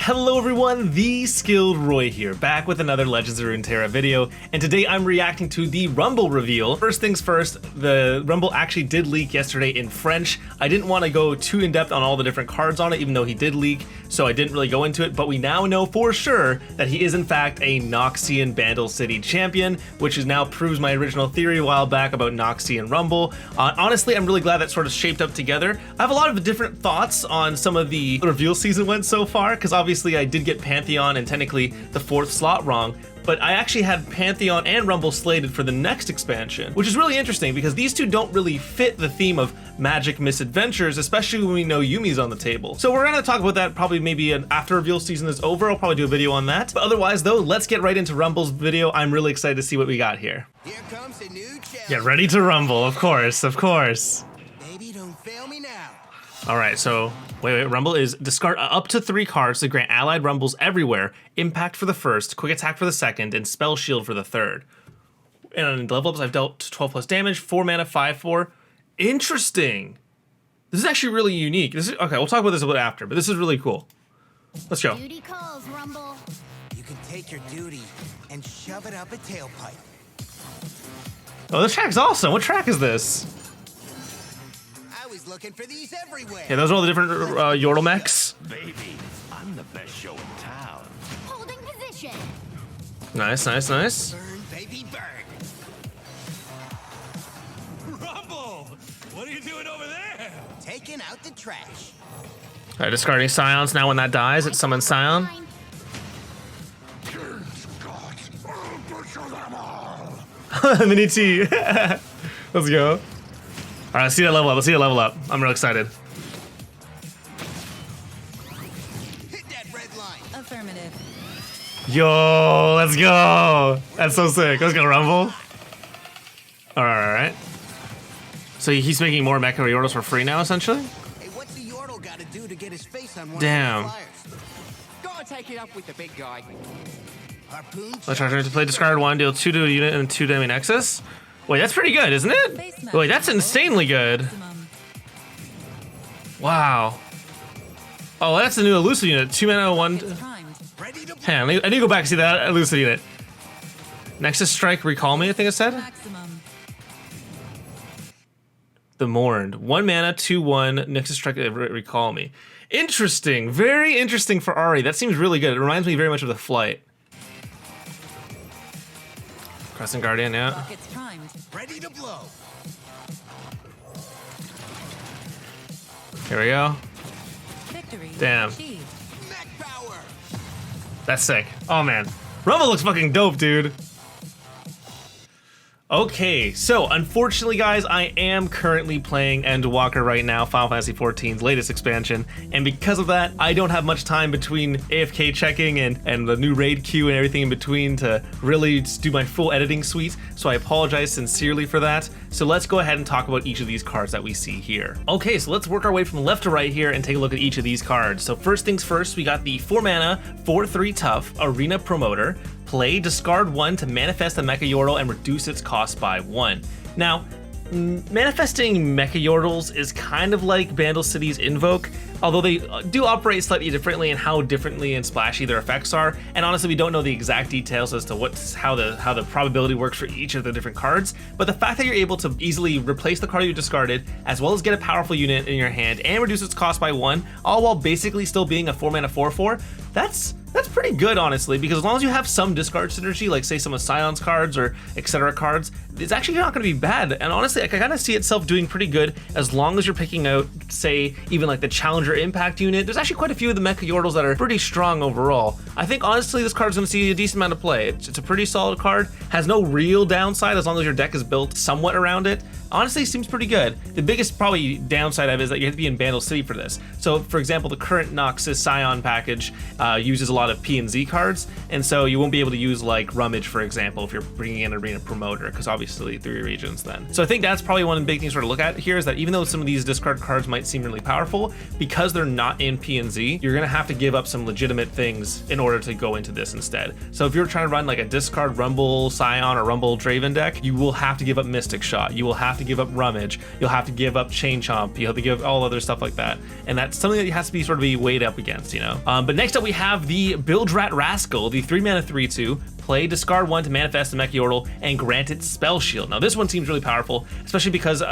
Hello everyone, the Skilled Roy here, back with another Legends of Runeterra video, and today I'm reacting to the Rumble reveal. First things first, the Rumble actually did leak yesterday in French. I didn't want to go too in-depth on all the different cards on it, even though he did leak, so I didn't really go into it, but we now know for sure that he is in fact a Noxian Bandle City champion, which is now proves my original theory a while back about Noxian Rumble. Honestly, I'm really glad that sort of shaped up together. I have a lot of different thoughts on some of the reveal season went so far, because obviously I did get Pantheon and technically the 4th slot wrong, but I actually had Pantheon and Rumble slated for the next expansion, which is really interesting because these two don't really fit the theme of magic misadventures, especially when we know Yumi's on the table. So we're gonna talk about that probably maybe after reveal season is over. I'll probably do a video on that. But otherwise though, let's get right into Rumble's video. I'm really excited to see what we got here. Here comes a new challenge. Get ready to rumble, of course, of course. Baby, don't fail me now. All right, so wait, Rumble is discard up to 3 cards to grant allied Rumbles everywhere, impact for the first, quick attack for the second, and spell shield for the third. And on level ups, I've dealt 12 plus damage, 4 mana, 5/4. Interesting. This is actually really unique. This is okay. We'll talk about this a bit after, but this is really cool. Let's go. Duty calls, Rumble. You can take your duty and shove it up a tailpipe. Oh, this track's awesome. What track is this? I was looking for these everywhere. Yeah, those are all the different Yordle mechs. Baby, I'm the best show in town. Holding position. Nice, nice, nice. Burn, baby, burn. Rumble, what are you doing over there? Taking out the trash. All right, discarding Scions. Now when that dies, it summons Scion. Mini T. Let's go. All right, let's see that level up. Let's see that level up. I'm real excited. Hit that red line. Affirmative. Yo, let's go. That's so sick. Let's go, Rumble. All right. So he's making more Mecha Yordles for free now, essentially? Hey, what's the Yordle got to do to get his face on one Damn. of the flyers? Gotta take it up with the big guy. Harpoon. Let's try to play discard 1, deal 2 to a unit and 2 damage nexus. Wait, that's pretty good, isn't it? Wait, that's insanely good. Wow. Oh, that's the new elusive unit. 2 mana, 1. Ready to Hang on, I need to go back and see that elusive unit. Nexus Strike, recall me, I think it said? The Mourned. 1 mana, 2/1, Nexus Strike, recall me. Interesting, very interesting for Ari. That seems really good. It reminds me very much of the Flight. Crescent Guardian, yeah. ready to blow. Here we go. Damn. Mech power. That's sick. Oh man. Rumble looks fucking dope, dude. Okay, so unfortunately guys, I am currently playing Endwalker right now, Final Fantasy XIV's latest expansion, and because of that, I don't have much time between AFK checking and the new raid queue and everything in between to really do my full editing suite, so I apologize sincerely for that. So let's go ahead and talk about each of these cards that we see here. Okay, so let's work our way from left to right here and take a look at each of these cards. So first things first, we got the 4 mana, 4/3 tough, Arena Promoter. Play, discard 1 to manifest a Mecha Yordle and reduce its cost by 1. Now, manifesting Mecha Yordles is kind of like Bandle City's Invoke, although they do operate slightly differently and how differently and splashy their effects are. And honestly, we don't know the exact details as to how the probability works for each of the different cards. But the fact that you're able to easily replace the card you discarded, as well as get a powerful unit in your hand and reduce its cost by 1, all while basically still being a 4 mana 4/4, that's pretty good, honestly, because as long as you have some discard synergy, like say some of Scion's cards or etc. cards, it's actually not going to be bad. And honestly, I kind of see itself doing pretty good as long as you're picking out, say, even like the Challenger Impact unit. There's actually quite a few of the Mecha Yordles that are pretty strong overall. I think honestly this card's going to see a decent amount of play. It's a pretty solid card, has no real downside as long as your deck is built somewhat around it. Honestly, seems pretty good. The biggest probably downside of it is that you have to be in Bandle City for this. So for example, the current Noxus Scion package uses a lot of P and Z cards, and so you won't be able to use like Rummage, for example, if you're bringing in Arena Promoter, because obviously 3 regions then. So I think that's probably one of the big things to look at here is that even though some of these discard cards might seem really powerful, because they're not in P and Z, you're gonna have to give up some legitimate things in order to go into this instead. So if you're trying to run like a discard Rumble Scion or Rumble Draven deck, you will have to give up Mystic Shot. You will have to to give up Rummage, you'll have to give up Chain Chomp, you'll have to give all other stuff like that. And that's something that has to be sort of be weighed up against, you know? But next up we have the Bildrat Rascal, the 3-mana 3/2. Play, discard 1 to manifest a Mecha Yordle and grant it Spell Shield. Now this one seems really powerful, especially because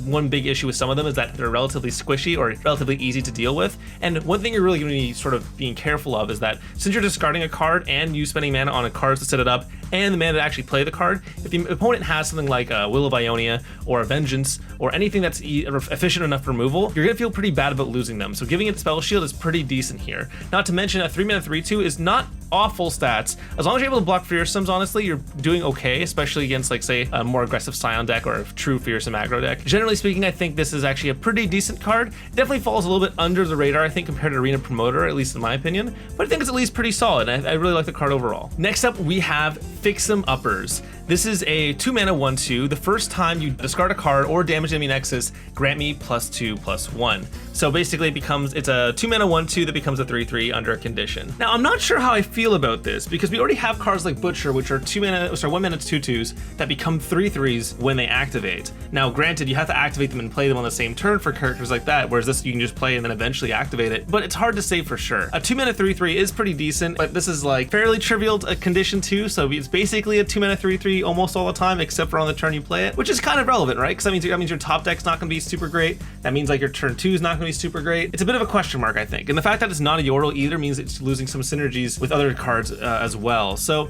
one big issue with some of them is that they're relatively squishy or relatively easy to deal with. And one thing you're really going to be sort of being careful of is that since you're discarding a card and you spending mana on a card to set it up and the mana to actually play the card, if the opponent has something like a Will of Ionia or a Vengeance or anything that's efficient enough removal, you're going to feel pretty bad about losing them. So giving it Spell Shield is pretty decent here. Not to mention a 3-mana 3/2 is not awful stats. As long as you're able to block Fearsomes, honestly, you're doing okay, especially against, like, say, a more aggressive Scion deck or a true Fearsome aggro deck. Generally speaking, I think this is actually a pretty decent card. It definitely falls a little bit under the radar, I think, compared to Arena Promoter, at least in my opinion, but I think it's at least pretty solid. I really like the card overall. Next up, we have Fix'em Uppers. This is a 2-mana 1/2. The first time you discard a card or damage enemy nexus, grant me +2/+1. So basically it's a 2-mana 1/2 that becomes a 3/3 under a condition. Now I'm not sure how I feel about this because we already have cards like Butcher, which are 1-mana 2/2s that become 3/3s when they activate. Now granted, you have to activate them and play them on the same turn for characters like that, whereas this you can just play and then eventually activate it, but it's hard to say for sure. A 2-mana 3/3 is pretty decent, but this is like fairly trivial a condition too, so it's basically a 2-mana 3/3 almost all the time, except for on the turn you play it, which is kind of relevant, right? Because that means your top deck's not going to be super great. That means like your turn 2 is not going to be super great. It's a bit of a question mark, I think. And the fact that it's not a Yordle either means it's losing some synergies with other cards as well. So,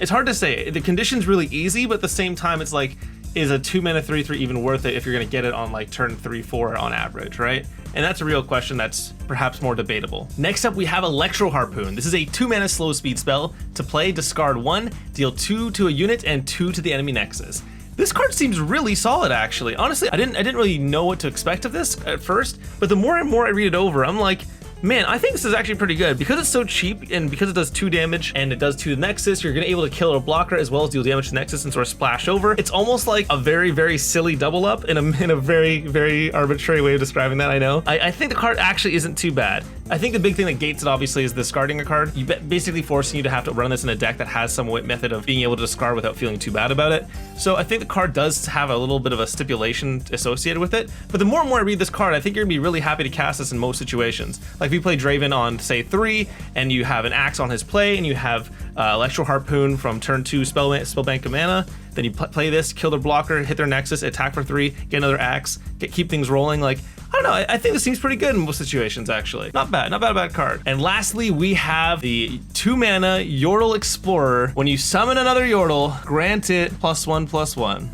it's hard to say. The condition's really easy, but at the same time, it's like, is a 2-mana 3/3 even worth it if you're going to get it on like turn 3-4 on average, right? And that's a real question that's perhaps more debatable. Next up, we have Electro Harpoon. This is a 2-mana slow speed spell. To play, discard 1, deal 2 to a unit and 2 to the enemy nexus. This card seems really solid, actually. Honestly, I didn't really know what to expect of this at first, but the more and more I read it over, I'm like, man, I think this is actually pretty good. Because it's so cheap and because it does 2 damage and it does 2 to the Nexus, you're gonna be able to kill a blocker as well as deal damage to Nexus and sort of splash over. It's almost like a very, very silly double up in a very, very arbitrary way of describing that, I know. I think the card actually isn't too bad. I think the big thing that gates it obviously is discarding a card. Basically forcing you to have to run this in a deck that has some method of being able to discard without feeling too bad about it. So I think the card does have a little bit of a stipulation associated with it. But the more and more I read this card, I think you're gonna be really happy to cast this in most situations. Like if you play Draven on say 3 and you have an Axe on his play and you have Electro Harpoon from turn 2 spellbank of mana, then you play this, kill their blocker, hit their Nexus, attack for 3, get another Axe, keep things rolling. Like, I don't know, I think this seems pretty good in most situations, actually. Not bad, a bad card. And lastly, we have the 2-mana Yordle Explorer. When you summon another Yordle, grant it +1/+1.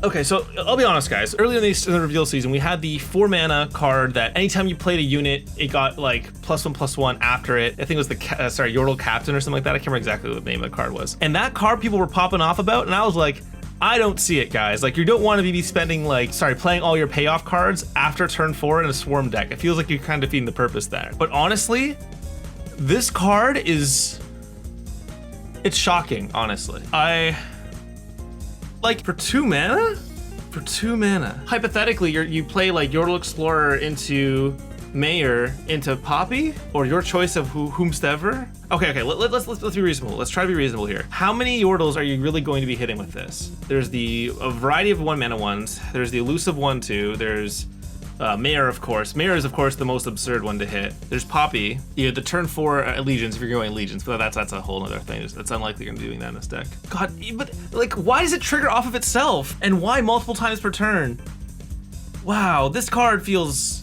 Okay, so I'll be honest, guys. Earlier in the reveal season, we had the 4-mana card that anytime you played a unit, it got like +1/+1 after it. I think it was the Yordle Captain or something like that. I can't remember exactly what the name of the card was. And that card people were popping off about, and I was like, I don't see it, guys. Like, you don't want to be spending playing all your payoff cards after turn 4 in a Swarm deck. It feels like you're kind of defeating the purpose there. But honestly, this card it's shocking, honestly. Like, for 2 mana? For 2 mana. Hypothetically, you play like Yordle Explorer into Mayor into Poppy, or your choice of whomstever. Okay, let's be reasonable. Let's try to be reasonable here. How many Yordles are you really going to be hitting with this? There's a variety of 1-mana ones. There's the elusive 1/2. There's Mayor, of course. Mayor is, of course, the most absurd one to hit. There's Poppy. You have the turn 4 Allegiance if you're going Allegiance, but that's a whole other thing. That's unlikely you're gonna be doing that in this deck. God, but like, why does it trigger off of itself? And why multiple times per turn? Wow, this card feels...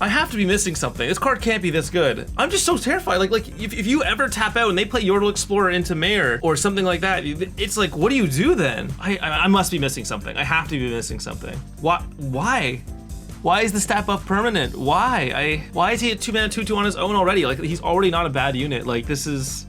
I have to be missing something. This card can't be this good. I'm just so terrified. Like if you ever tap out and they play Yordle Explorer into Mayor or something like that, it's like, what do you do then? I must be missing something. I have to be missing something. Why? Why is the stat buff permanent? Why is he at 2-mana 2/2 on his own already? Like, he's already not a bad unit. Like, this is...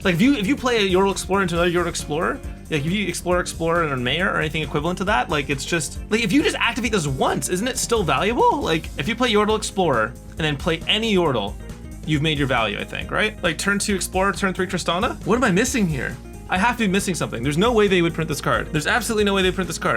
Like, if you play a Yordle Explorer into another Yordle Explorer, like if you Explorer and a Mayor or anything equivalent to that, like, it's just... Like, if you just activate this once, isn't it still valuable? Like, if you play Yordle Explorer and then play any Yordle, you've made your value, I think, right? Like, turn 2 Explorer, turn 3 Tristana? What am I missing here? I have to be missing something. There's no way they would print this card. There's absolutely no way they print this card.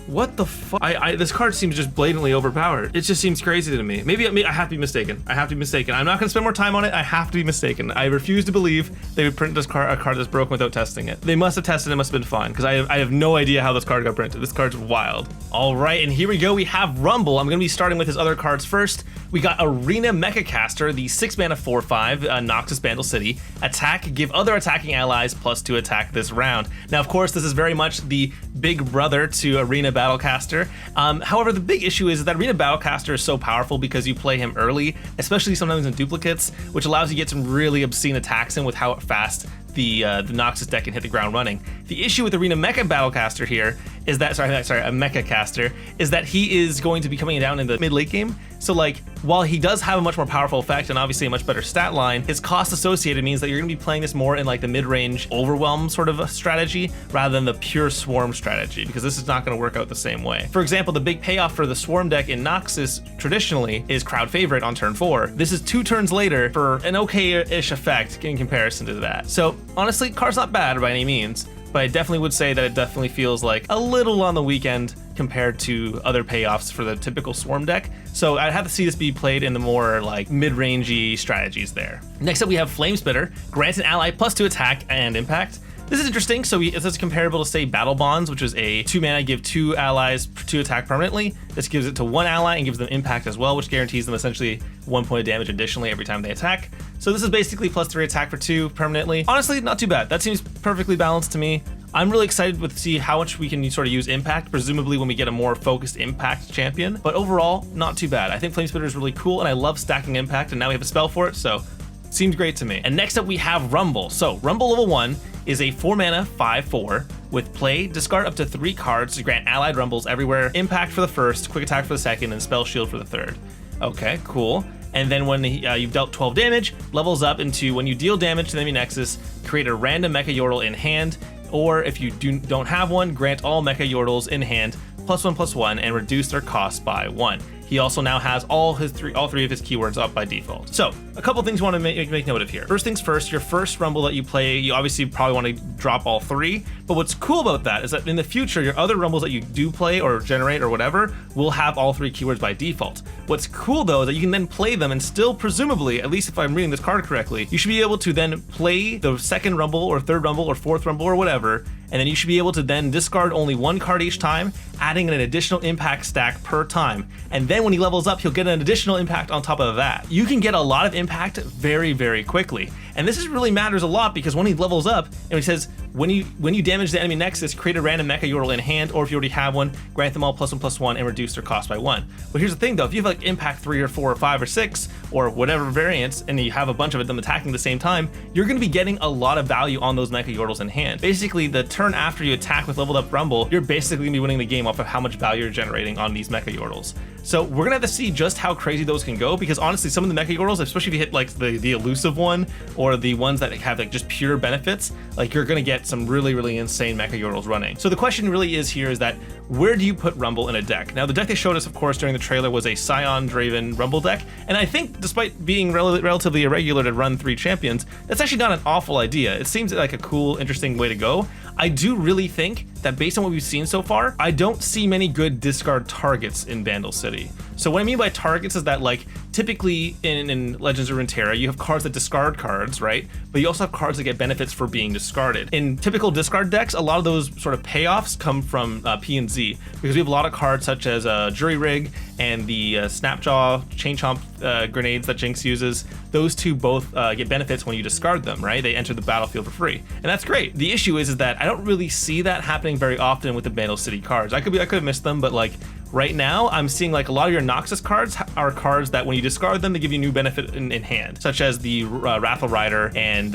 What the fuck? This card seems just blatantly overpowered. It just seems crazy to me. Maybe I have to be mistaken. I have to be mistaken. I'm not gonna spend more time on it. I have to be mistaken. I refuse to believe they would print a card that's broken without testing it. They must have tested it, must have been fine, because I have no idea how this card got printed. This card's wild. All right, and here we go. We have Rumble. I'm gonna be starting with his other cards first. We got Arena Mecha Caster, the 6 mana 4/5 Noxus Bandle City. Attack, give other attacking allies +2 attack this round. Now, of course, this is very much the big brother to Arena Battlecaster. However, the big issue is that Arena Battlecaster is so powerful because you play him early, especially sometimes in duplicates, which allows you to get some really obscene attacks in with how fast the Noxus deck can hit the ground running. The issue with Arena Mecha Battlecaster here is that, sorry, a Mecha Caster, is that he is going to be coming down in the mid-late game. So like, while he does have a much more powerful effect and obviously a much better stat line, his cost associated means that you're gonna be playing this more in like the mid-range overwhelm sort of a strategy rather than the pure swarm strategy, because this is not gonna work out the same way. For example, the big payoff for the swarm deck in Noxus traditionally is crowd favorite on turn 4. This is 2 turns later for an okay-ish effect in comparison to that. So honestly, card's not bad by any means, but I definitely would say that it definitely feels like a little on the weekend compared to other payoffs for the typical swarm deck. So I'd have to see this be played in the more like mid-rangey strategies there. Next up we have Flame Spitter, grants an ally +2 attack and impact. This is interesting. So this is comparable to say Battle Bonds, which is a 2 mana, give 2 allies 2 attack permanently. This gives it to 1 ally and gives them impact as well, which guarantees them essentially 1 point of damage additionally every time they attack. So this is basically +3 attack for 2 permanently. Honestly, not too bad. That seems perfectly balanced to me. I'm really excited to see how much we can sort of use impact, presumably when we get a more focused impact champion. But overall, not too bad. I think Flame Spitter is really cool, and I love stacking impact, and now we have a spell for it, so seems great to me. And next up we have Rumble. So Rumble level 1 is a 4 mana 5/4 with play, discard up to 3 cards to grant allied Rumbles everywhere, impact for the first, quick attack for the second, and spell shield for the third. Okay, cool. And then when you've dealt 12 damage, levels up into when you deal damage to the enemy Nexus, create a random Mecha Yordle in hand, or if you don't have one, grant all Mecha Yordles in hand +1/+1 and reduce their cost by 1. He also now has all 3 of his keywords up by default. So a couple things you want to make note of here. First things first, your first Rumble that you play, you obviously probably want to drop all 3. But what's cool about that is that in the future, your other Rumbles that you do play or generate or whatever will have all 3 keywords by default. What's cool though is that you can then play them and still presumably, at least if I'm reading this card correctly, you should be able to then play the second Rumble or third Rumble or fourth Rumble or whatever, and then you should be able to then discard only 1 card each time, adding an additional impact stack per time. And then when he levels up, he'll get an additional impact on top of that. You can get a lot of impact very, very quickly. And this really matters a lot because when he levels up and he says, when you damage the enemy Nexus, create a random Mecha Yordle in hand, or if you already have one, grant them all +1/+1 and reduce their cost by 1. But here's the thing though, if you have like impact 3 or 4 or 5 or 6 or whatever variants, and you have a bunch of them attacking at the same time, you're gonna be getting a lot of value on those Mecha Yordles in hand. Basically, the turn after you attack with leveled up Rumble, you're basically gonna be winning the game off of how much value you're generating on these Mecha Yordles. So we're gonna have to see just how crazy those can go, because honestly, some of the Mecha Yordles, especially if you hit like the elusive one or the ones that have like just pure benefits, like you're gonna get some really, really insane Mecha Yordles running. So the question really is here is that where do you put Rumble in a deck? Now the deck they showed us, of course, during the trailer was a Scion-Draven Rumble deck, and I think despite being relatively irregular to run 3 champions, that's actually not an awful idea. It seems like a cool, interesting way to go. I do really think that based on what we've seen so far, I don't see many good discard targets in Bandle City. So what I mean by targets is that like typically in Legends of Runeterra, you have cards that discard cards, right? But you also have cards that get benefits for being discarded. In typical discard decks, a lot of those sort of payoffs come from P and Z, because we have a lot of cards such as Jury Rig and the Snapjaw Chain Chomp grenades that Jinx uses. Those two both get benefits when you discard them, right? They enter the battlefield for free, and that's great. The issue is that I don't really see that happening very often with the Bandle City cards. I could have missed them, but like right now, I'm seeing like a lot of your Noxus cards are cards that when you discard them, they give you new benefit in hand, such as the Wrathful Rider and,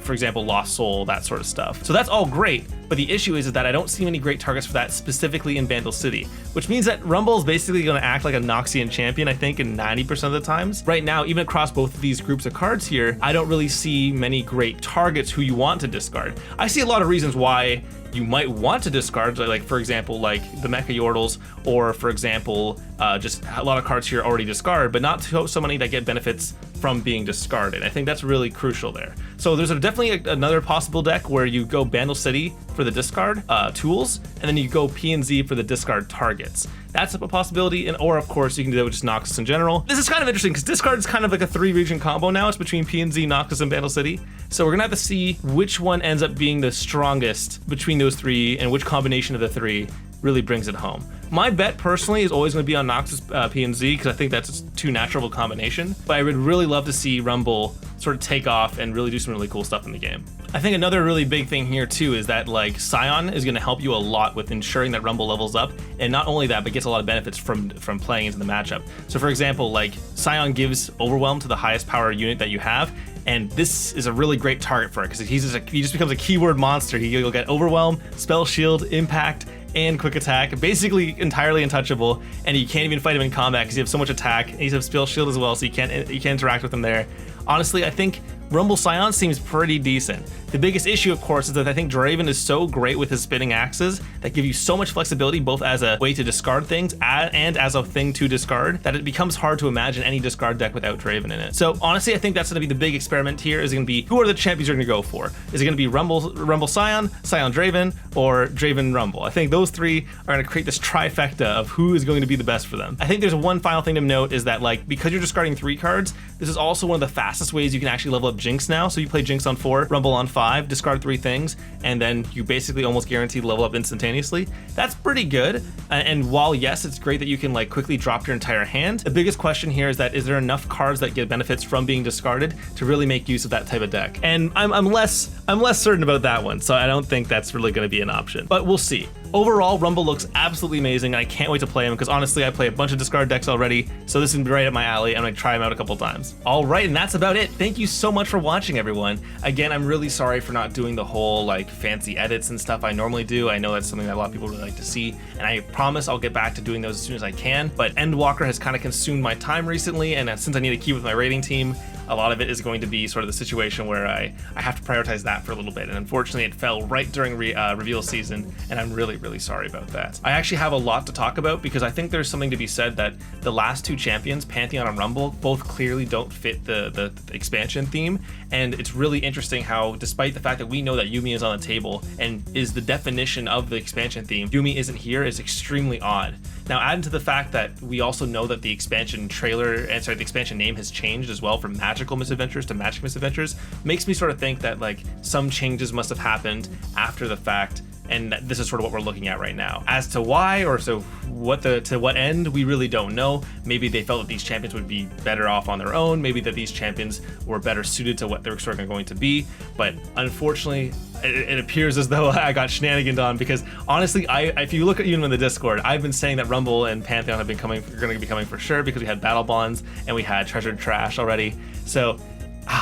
for example, Lost Soul, that sort of stuff. So that's all great, but the issue is that I don't see many great targets for that specifically in Bandle City, which means that Rumble is basically going to act like a Noxian champion, I think, in 90% of the times. Right now, even across both of these groups of cards here, I don't really see many great targets who you want to discard. I see a lot of reasons why you might want to discard, like for example, like the Mecha Yordles, or for example, just a lot of cards here already discard, but not so many that get benefits from being discarded. I think that's really crucial there. So there's definitely another possible deck where you go Bandle City for the discard tools, and then you go P and Z for the discard targets. That's a possibility, or of course you can do that with just Noxus in general. This is kind of interesting because discard is kind of like a 3-region combo now. It's between P and Z, Noxus, and Bandle City. So we're gonna have to see which one ends up being the strongest between those three and which combination of the three really brings it home. My bet personally is always going to be on Noxus P and Z because I think that's a too natural of a combination. But I would really love to see Rumble sort of take off and really do some really cool stuff in the game. I think another really big thing here too is that like Scion is going to help you a lot with ensuring that Rumble levels up, and not only that, but gets a lot of benefits from playing into the matchup. So for example, like Scion gives Overwhelm to the highest power unit that you have, and this is a really great target for it because he just becomes a keyword monster. He'll get Overwhelm, Spell Shield, Impact, and Quick Attack, basically entirely untouchable, and you can't even fight him in combat because you have so much attack, and he's a Spell Shield as well, so you can't interact with him there. Honestly, I think Rumble Scion seems pretty decent. The biggest issue, of course, is that I think Draven is so great with his spinning axes that give you so much flexibility, both as a way to discard things and as a thing to discard, that it becomes hard to imagine any discard deck without Draven in it. So honestly, I think that's going to be the big experiment here. Is going to be, who are the champions you're going to go for? Is it going to be Rumble Scion, Scion Draven, or Draven Rumble? I think those three are going to create this trifecta of who is going to be the best for them. I think there's one final thing to note is that like because you're discarding 3 cards, this is also one of the fastest ways you can actually level up Jinx now. So you play Jinx on 4, Rumble on 5, discard 3 things, and then you basically almost guaranteed level up instantaneously. That's pretty good. And while yes, it's great that you can like quickly drop your entire hand, the biggest question here is that is there enough cards that get benefits from being discarded to really make use of that type of deck? And I'm less certain about that one, so I don't think that's really going to be an option. But we'll see. Overall, Rumble looks absolutely amazing, and I can't wait to play him because honestly, I play a bunch of discard decks already, so this is right up my alley. I'm gonna try him out a couple times. All right, and that's about it. Thank you so much for watching, everyone. Again, I'm really sorry for not doing the whole like fancy edits and stuff I normally do. I know that's something that a lot of people really like to see, and I promise I'll get back to doing those as soon as I can. But Endwalker has kind of consumed my time recently, and since I need to keep with my rating team, a lot of it is going to be sort of the situation where I have to prioritize that for a little bit, and unfortunately it fell right during reveal season, and I'm really sorry about that. I actually have a lot to talk about because I think there's something to be said that the last 2 champions, Pantheon and Rumble, both clearly don't fit the expansion theme, and it's really interesting how despite the fact that we know that Yuumi is on the table and is the definition of the expansion theme, Yuumi isn't here is extremely odd. Now add to the fact that we also know that the expansion the expansion name has changed as well from Magical Misadventures to Magic Misadventures, makes me sort of think that like some changes must have happened after the fact, and this is sort of what we're looking at right now. As to why or to what end, we really don't know. Maybe they felt that these champions would be better off on their own, maybe that these champions were better suited to what they're sort of going to be, but unfortunately it appears as though I got shenaniganed on because honestly, if you look at even in the Discord, I've been saying that Rumble and Pantheon are going to be coming for sure because we had Battle Bonds and we had Treasured Trash already. So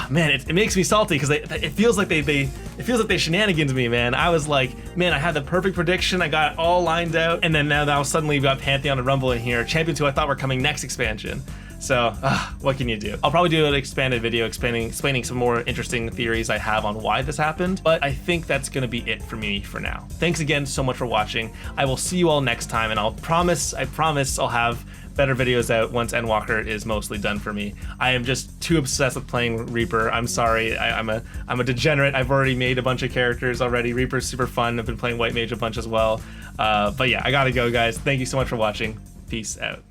man, it makes me salty because it feels like they shenanigans me, man. I was like, man, I had the perfect prediction, I got it all lined out, and then now suddenly we've got Pantheon and Rumble in here, champions who I thought were coming next expansion. So, what can you do? I'll probably do an expanded video explaining some more interesting theories I have on why this happened, but I think that's gonna be it for me for now. Thanks again so much for watching. I will see you all next time, and I promise I'll have better videos out once Endwalker is mostly done for me. I am just too obsessed with playing Reaper. I'm sorry, I'm a degenerate. I've already made a bunch of characters already. Reaper's super fun. I've been playing White Mage a bunch as well. But yeah, I gotta go, guys. Thank you so much for watching. Peace out.